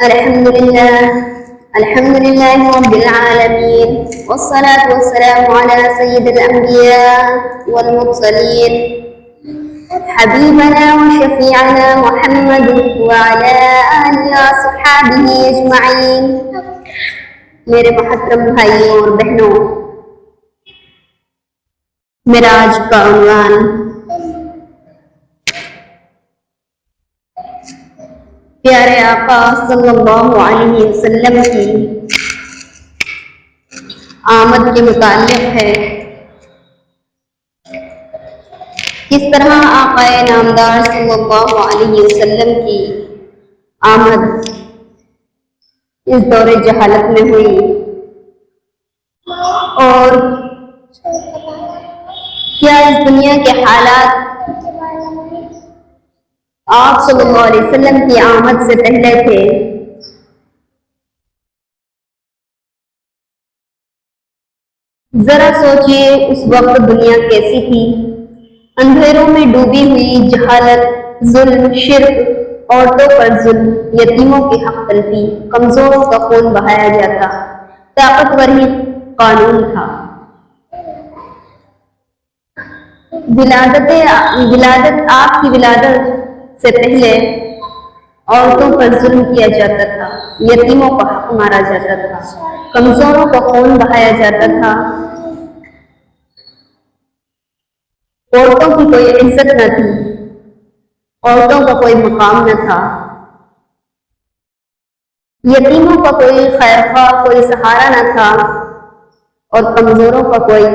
الحمد لله رب العالمين، والصلاة والسلام على سيد الأنبياء والمرسلين حبيبنا وشفيعنا محمد وعلى آله وصحابه أجمعين۔ میرے محترم بھائیوں اور بہنوں، میرا آج کا عنوان پیارے آقا صلی اللہ علیہ وسلم کی آمد کے متعلق ہے۔ کس طرح آقا نامدار صلی اللہ علیہ وسلم کی آمد اس دور جہالت میں ہوئی، اور کیا اس دنیا کے حالات آپ صلی اللہ علیہ وسلم کی آمد سے پہلے تھے۔ ذرا سوچئے اس وقت دنیا کیسی تھی؟ اندھیروں میں ڈوبی ہوئی، جہالت، ظلم، شرک، عورتوں پر ظلم، یتیموں کی حق تلفی، کمزوروں کا خون بہایا جاتا، طاقتور ہی قانون تھا۔ آپ کی ولادت سے پہلے عورتوں پر ظلم کیا جاتا تھا، یتیموں کا حق مارا جاتا تھا، کمزوروں کا خون بہایا جاتا تھا، عورتوں کی کوئی عزت نہ تھی، عورتوں کا کوئی مقام نہ تھا، یتیموں کا کوئی خیرخواہ، کوئی سہارا نہ تھا، اور کمزوروں کا کوئی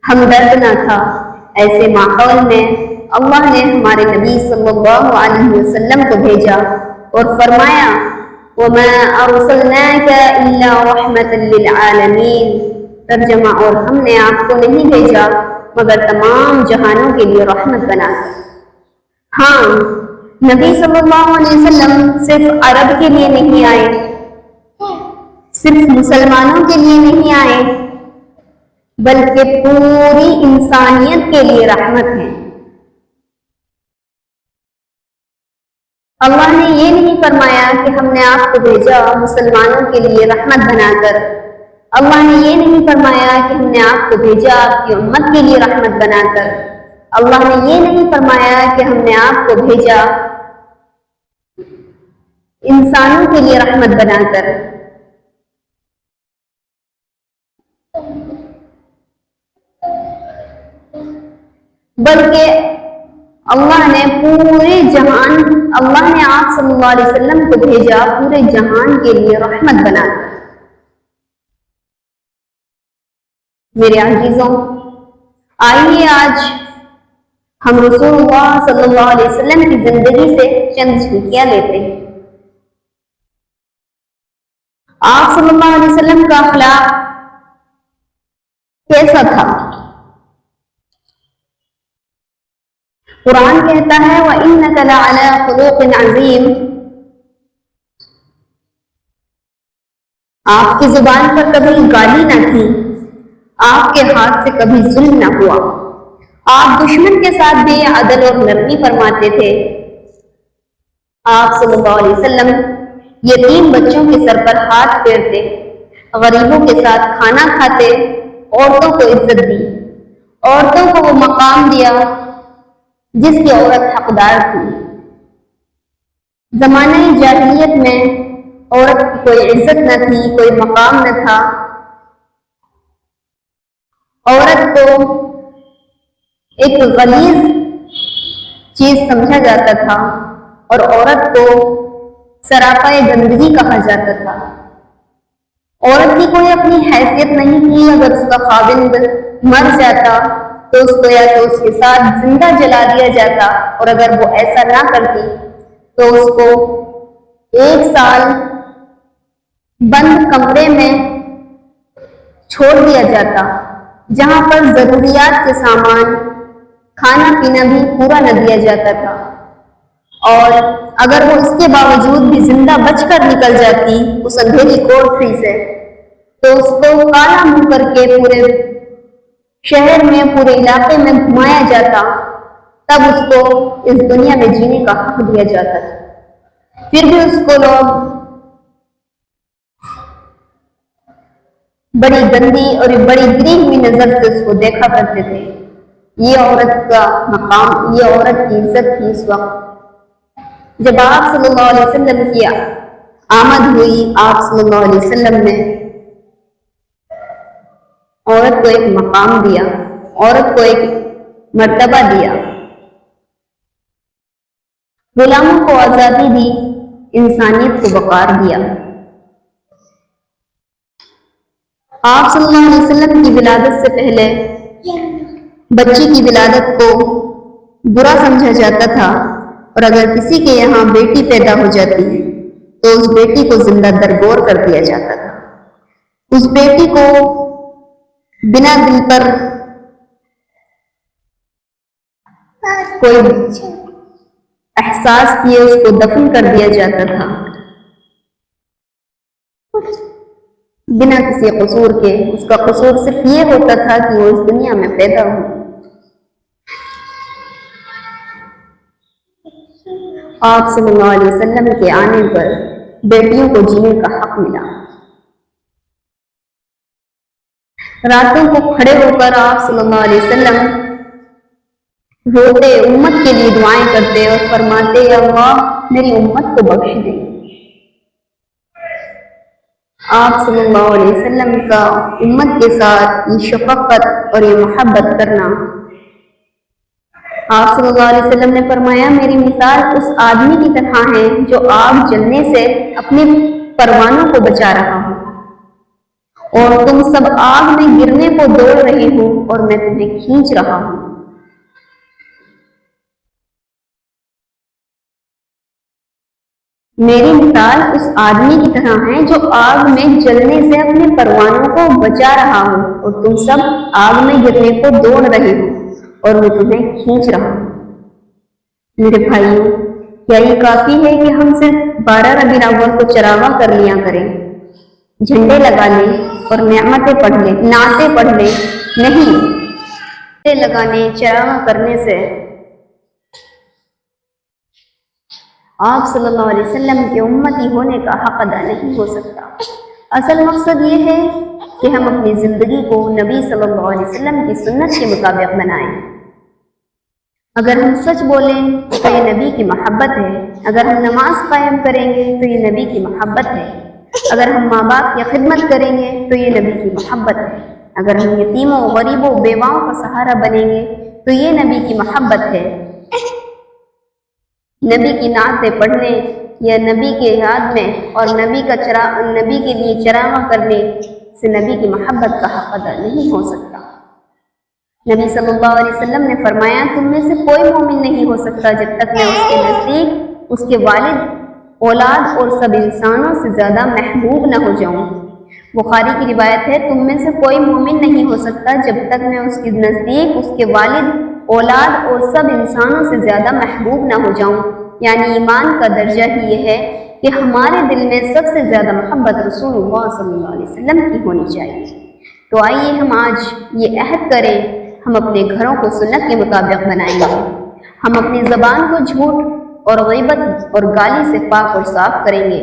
ہمدرد نہ تھا۔ ایسے ماحول میں اللہ نے ہمارے نبی صلی اللہ علیہ وسلم کو بھیجا اور فرمایا وَمَا أَرْسَلْنَاكَ إِلَّا رَحْمَةً لِلْعَالَمِينَ، ترجمہ، اور ہم نے آپ کو نہیں بھیجا مگر تمام جہانوں کے لیے رحمت بنا کر۔ ہاں، نبی صلی اللہ علیہ وسلم صرف عرب کے لیے نہیں آئے، صرف مسلمانوں کے لیے نہیں آئے، بلکہ پوری انسانیت کے لیے رحمت ہے۔ اللہ نے یہ نہیں فرمایا کہ ہم نے آپ کو بھیجا مسلمانوں کے لیے رحمت بنا کر، اللہ نے یہ نہیں فرمایا کہ ہم نے آپ کو بھیجا آپ کی امت کے لیے رحمت بنا کر، اللہ نے یہ نہیں فرمایا کہ ہم نے آپ کو بھیجا انسانوں کے لیے رحمت بنا کر، بلکہ اللہ نے آپ صلی اللہ علیہ وسلم کو بھیجا پورے جہان کے لیے رحمت بنا کر۔ میرے عزیزوں، آئیے آج ہم رسول اللہ صلی اللہ علیہ وسلم کی زندگی سے چند جھلکیاں لیتے ہیں۔ آپ صلی اللہ علیہ وسلم کا اخلاق کیسا تھا؟ قرآن کہتا ہے وَإِنَّكَ لَعَلَىٰ خُلُقٍ عَظِيمٍ، آپ کی زبان پر کبھی گالی نہ تھی، آپ کے ہاتھ سے کبھی ظلم نہ ہوا، آپ دشمن کے ساتھ بھی عدل اور نرمی فرماتے تھے، آپ صلی اللہ علیہ وسلم یتیم بچوں کے سر پر ہاتھ پھیرتے، غریبوں کے ساتھ کھانا کھاتے، عورتوں کو عزت دی، عورتوں کو وہ مقام دیا جس کی عورت حقدار تھی۔ زمانہ جاہلیت میں عورت کی کوئی عزت نہ تھی، کوئی مقام نہ تھا، عورت کو ایک غلیظ چیز سمجھا جاتا تھا اور عورت کو سراپائے گندگی کہا جاتا تھا۔ عورت کی کوئی اپنی حیثیت نہیں تھی، اگر اس کا خاوند مر جاتا تو اس کو یا تو اس کے ساتھ زندہ جلا دیا جاتا، اور اگر وہ ایسا نہ کرتی تو اس کو 1 سال بند کمرے میں چھوڑ دیا جاتا، جہاں پر ضروریات کے سامان، کھانا پینا بھی پورا نہ دیا جاتا تھا، اور اگر وہ اس کے باوجود بھی زندہ بچ کر نکل جاتی اس اندھیری کوٹری سے تو اس کو کالا منہ کر کے پورے شہر میں، پورے علاقے میں گھمایا جاتا، تب اس کو اس دنیا میں جینے کا حق دیا جاتا تھا۔ پھر بھی اس کو لوگ بڑی گندی اور بڑی گری ہوئی نظر سے اس کو دیکھا کرتے تھے۔ یہ عورت کا مقام، یہ عورت کی عزت تھی اس وقت۔ جب آپ صلی اللہ علیہ وسلم کی آمد ہوئی، آپ صلی اللہ علیہ وسلم نے عورت کو ایک مقام دیا، عورت کو ایک مرتبہ دیا، غلاموں کو آزادی دی، انسانیت کو وقار دیا۔ آپ صلی اللہ علیہ وسلم کی ولادت سے پہلے بچی کی ولادت کو برا سمجھا جاتا تھا، اور اگر کسی کے یہاں بیٹی پیدا ہو جاتی تو اس بیٹی کو زندہ درگور کر دیا جاتا تھا۔ اس بیٹی کو بنا دل پر کوئی احساس کیے اس کو دفن کر دیا جاتا تھا، بنا کسی قصور کے۔ اس کا قصور صرف یہ ہوتا تھا کہ وہ اس دنیا میں پیدا ہو۔ آپ صلی اللہ علیہ وسلم کے آنے پر بیٹیوں کو جینے کا حق ملا۔ راتوں کو کھڑے ہو کر آپ صلی اللہ علیہ وسلم روتے، امت کے لیے دعائیں کرتے اور فرماتے، اللہ میری امت کو بخش دے۔ آپ صلی اللہ علیہ وسلم کا امت کے ساتھ یہ شفقت اور یہ محبت کرنا۔ آپ صلی اللہ علیہ وسلم نے فرمایا، میری مثال اس آدمی کی طرح ہے جو آگ جلنے سے اپنے پروانوں کو بچا رہا ہوں، اور تم سب آگ میں گرنے کو دوڑ رہے ہو اور میں تمہیں کھینچ رہا ہوں۔ میری مثال اس آدمی کی طرح ہے جو آگ میں جلنے سے اپنے پروانوں کو بچا رہا ہوں، اور تم سب آگ میں گرنے کو دوڑ رہے ہو اور میں تمہیں کھینچ رہا ہوں۔ میرے بھائیوں، کیا یہ کافی ہے کہ ہم صرف 12 ربیع الاول کو چراغاں کر لیا کریں، جھنڈے لگا لیں اور نعمتیں پڑھ لیں، نعتیں پڑھ لیں؟ نہیں، جھنڈے لگانے، چراغاں کرنے سے آپ صلی اللہ علیہ وسلم کے امتی ہونے کا حق ادا نہیں ہو سکتا۔ اصل مقصد یہ ہے کہ ہم اپنی زندگی کو نبی صلی اللہ علیہ وسلم کی سنت کے مطابق بنائیں۔ اگر ہم سچ بولیں تو یہ نبی کی محبت ہے، اگر ہم نماز قائم کریں گے تو یہ نبی کی محبت ہے، اگر ہم ماں باپ کی خدمت کریں گے تو یہ نبی کی محبت ہے، اگر ہم یتیموں، غریبوں، بیواؤں کا سہارا بنیں گے تو یہ نبی کی محبت ہے۔ نبی کی نعتیں پڑھنے یا نبی کے یاد میں اور نبی کے لیے چراغاں کرنے سے نبی کی محبت کا حق ادا نہیں ہو سکتا۔ نبی صلی اللہ علیہ وسلم نے فرمایا، تم میں سے کوئی مومن نہیں ہو سکتا جب تک میں اس کے نزدیک اس کے والد، اولاد اور سب انسانوں سے زیادہ محبوب نہ ہو جاؤں۔ بخاری کی روایت ہے، تم میں سے کوئی مومن نہیں ہو سکتا جب تک میں اس کے نزدیک اس کے والد، اولاد اور سب انسانوں سے زیادہ محبوب نہ ہو جاؤں۔ یعنی ایمان کا درجہ ہی یہ ہے کہ ہمارے دل میں سب سے زیادہ محبت رسول اللہ صلی اللہ علیہ وسلم کی ہونی چاہیے۔ تو آئیے ہم آج یہ عہد کریں، ہم اپنے گھروں کو سنت کے مطابق بنائیں گے، ہم اپنی زبان کو جھوٹ اور غیبت اور گالی سے پاک اور صاف کریں گے۔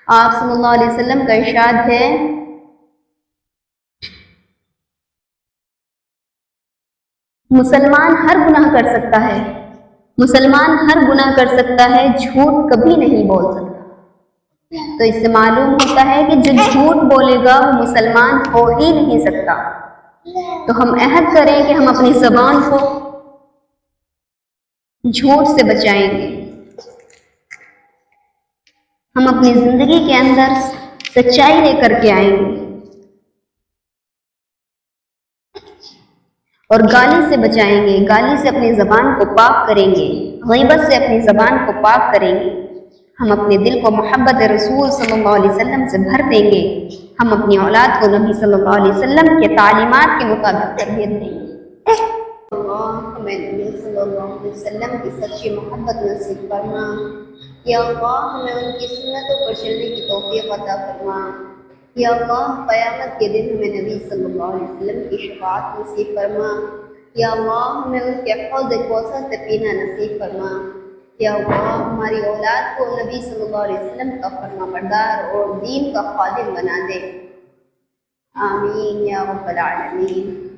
آپ صلی اللہ علیہ وسلم کا ارشاد ہے، مسلمان ہر گناہ کر سکتا ہے، مسلمان ہر گناہ کر سکتا ہے، جھوٹ کبھی نہیں بول سکتا۔ تو اس سے معلوم ہوتا ہے کہ جو جھوٹ بولے گا وہ مسلمان ہو ہی نہیں سکتا۔ تو ہم عہد کریں کہ ہم اپنی زبان کو جھوٹ سے بچائیں گے، ہم اپنی زندگی کے اندر سچائی لے کر کے آئیں گے اور گالی سے بچائیں گے، گالی سے اپنی زبان کو پاک کریں گے، غیبت سے اپنی زبان کو پاک کریں گے۔ ہم اپنے دل کو محبت رسول صلی اللہ علیہ وسلم سے بھر دیں گے، ہم اپنی اولاد کو نبی صلی اللہ علیہ وسلم کے تعلیمات کے مطابق تربیت دیں گے۔ ہمیں نبی صلی اللہ علیہ وسلم کی سچی محبت نصیب فرما، یا اللہ ہمیں ان کی سنتوں پر چلنے کی توفیق عطا فرما، یا اللہ قیامت کے دن ہمیں نبی صلی اللہ علیہ وسلم کی شفاعت نصیب فرما، یا اللہ ہمیں ان کے حوض کوثر سے پینا نصیب فرما، یا اللہ ہماری اولاد کو نبی صلی اللہ علیہ وسلم کا فرما بردار اور دین کا خادم بنا دے۔ آمین یا رب العالمین.